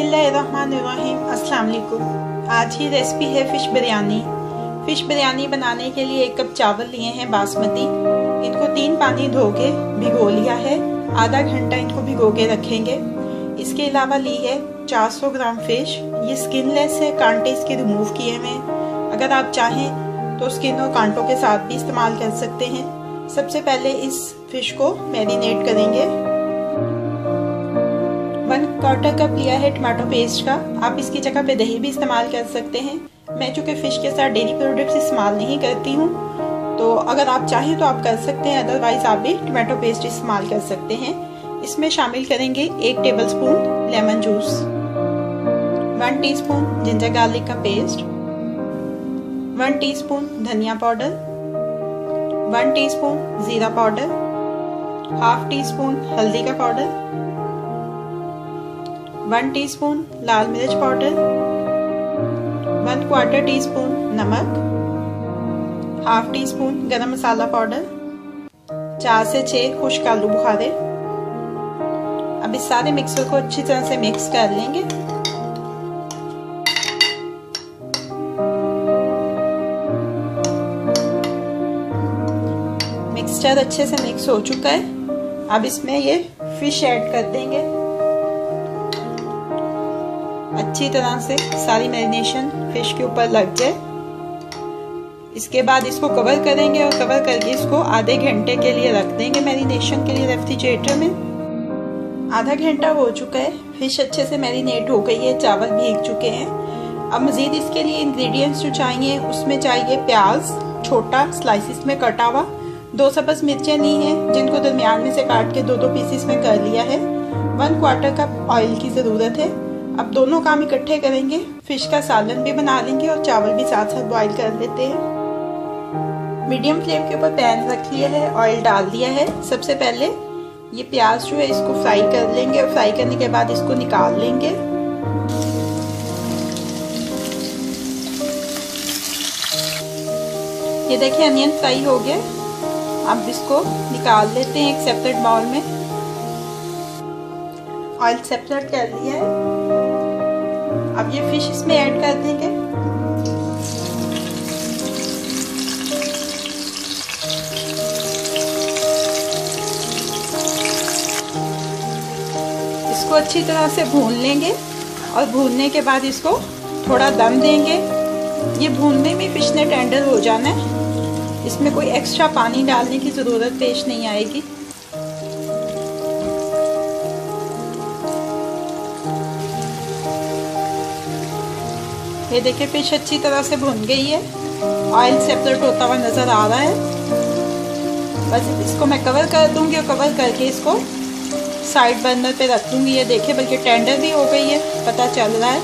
बिस्मिल्लाहिर्रहमानिर्रहीम। अस्सलाम वालेकुम। आज की रेसिपी है फ़िश बिरयानी। फ़िश बिरयानी बनाने के लिए 1 कप चावल लिए हैं बासमती। इनको 3 पानी धो के भिगो लिया है। आधा घंटा इनको भिगो के रखेंगे। इसके अलावा ली है 400 ग्राम फ़िश। ये स्किनलेस है, कांटे इसके रिमूव किए हुए हैं। अगर आप चाहें तो स्किन और कांटों के साथ भी इस्तेमाल कर सकते हैं। सबसे पहले इस फ़िश को मैरिनेट करेंगे। 1/4 कप लिया है टमाटो पेस्ट का। आप इसकी जगह पे दही भी इस्तेमाल कर सकते हैं। मैं चूँकि फ़िश के साथ डेयरी प्रोडक्ट्स इस्तेमाल नहीं करती हूँ, तो अगर आप चाहें तो आप कर सकते हैं, अदरवाइज़ आप भी टमाटो पेस्ट इस्तेमाल कर सकते हैं। इसमें शामिल करेंगे 1 tablespoon lemon juice, 1 teaspoon ginger garlic का पेस्ट, 1 टीस्पून धनिया पाउडर, 1 टीस्पून ज़ीरा पाउडर, ½ टीस्पून हल्दी का पाउडर, 1 टीस्पून लाल मिर्च पाउडर, 1/4 टीस्पून नमक, ½ टीस्पून गरम मसाला पाउडर, 4 से 6 खुश्क आलू बुखारे। अब इस सारे मिक्सर को अच्छी तरह से मिक्स कर लेंगे। मिक्सचर अच्छे से मिक्स हो चुका है। अब इसमें ये फिश ऐड कर देंगे। अच्छी तरह से सारी मैरिनेशन फिश के ऊपर लग जाए। इसके बाद इसको कवर करेंगे और कवर करके इसको आधे घंटे के लिए रख देंगे मैरिनेशन के लिए रेफ्रिजरेटर में। आधा घंटा हो चुका है, फिश अच्छे से मैरिनेट हो गई है, चावल भीग चुके हैं। अब मज़ीद इसके लिए इंग्रेडिएंट्स जो चाहिए, उसमें चाहिए प्याज छोटा स्लाइसिस में कटा हुआ, 2 सब्ज़ मिर्चें ली हैं जिनको दरमियान में से काट के 2-2 पीसेस में कर लिया है। 1/4 कप ऑयल की ज़रूरत है। अब दोनों काम इकट्ठे करेंगे। फिश का सालन भी बना लेंगे और चावल भी साथ साथ बॉईल कर लेते हैं। मीडियम फ्लेम के ऊपर पैन रख लिया है, ऑयल डाल दिया है। सबसे पहले ये प्याज जो है इसको फ्राई कर लेंगे और फ्राई करने के बाद इसको निकाल लेंगे। ये देखिए अनियन फ्राई हो गया। अब इसको निकाल लेते हैं एक सेपरेट बाउल में। ऑयल सेपरेट कर लिया है। अब ये फिश इसमें ऐड कर देंगे। इसको अच्छी तरह से भून लेंगे और भूनने के बाद इसको थोड़ा दम देंगे। ये भूनने में फिश ने टेंडर हो जाना है। इसमें कोई एक्स्ट्रा पानी डालने की ज़रूरत पेश नहीं आएगी। ये देखिए फिश अच्छी तरह से भुन गई है। ऑयल सेपरेट होता हुआ नज़र आ रहा है। बस इसको मैं कवर कर दूंगी और कवर करके इसको साइड बर्नर पे रख दूंगी। ये देखिए बल्कि टेंडर भी हो गई है, पता चल रहा है।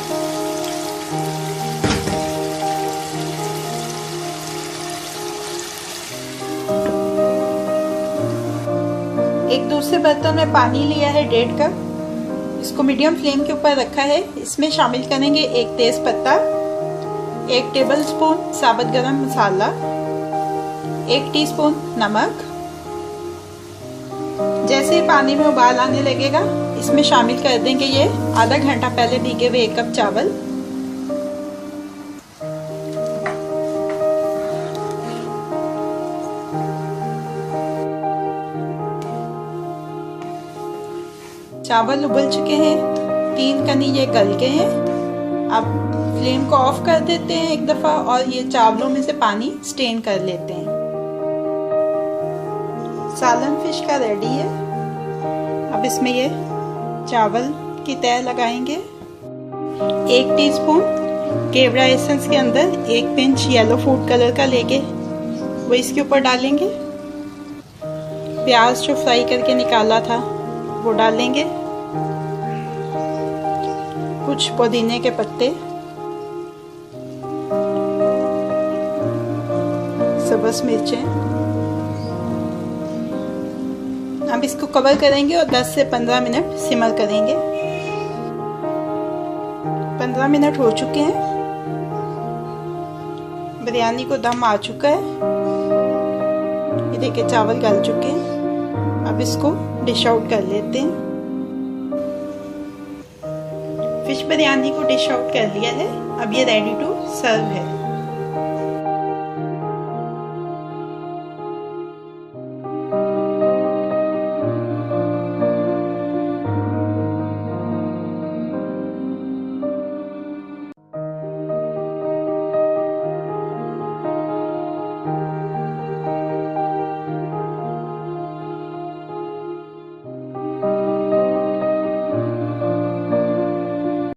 एक दूसरे बर्तन में पानी लिया है 1.5 कप। इसको मीडियम फ्लेम के ऊपर रखा है। इसमें शामिल करेंगे 1 तेज पत्ता, 1 टेबलस्पून साबुत गरम मसाला, 1 टीस्पून नमक। जैसे ही पानी में उबाल आने लगेगा, इसमें शामिल कर देंगे ये आधा घंटा पहले भीगे हुए 1 कप चावल। चावल उबल चुके हैं, 3 कनी ये गल गए हैं। अब फ्लेम को ऑफ कर देते हैं एक दफ़ा और ये चावलों में से पानी स्टेन कर लेते हैं। सालन फिश का रेडी है। अब इसमें ये चावल की तह लगाएंगे। 1 टीस्पून केवड़ा एसेंस के अंदर 1 पिंच येलो फूड कलर का लेके वो इसके ऊपर डालेंगे। प्याज जो फ्राई करके निकाला था वो डालेंगे। कुछ पुदीने के पत्ते, सब्ज़ मिर्चें। अब इसको कवर करेंगे और 10 से 15 मिनट सिमर करेंगे। 15 मिनट हो चुके हैं। बिरयानी को दम आ चुका है। ये देखिए चावल गल चुके हैं। अब इसको डिश आउट कर लेते हैं। फिश बिरयानी को डिश आउट कर लिया है। अब ये रेडी टू सर्व है।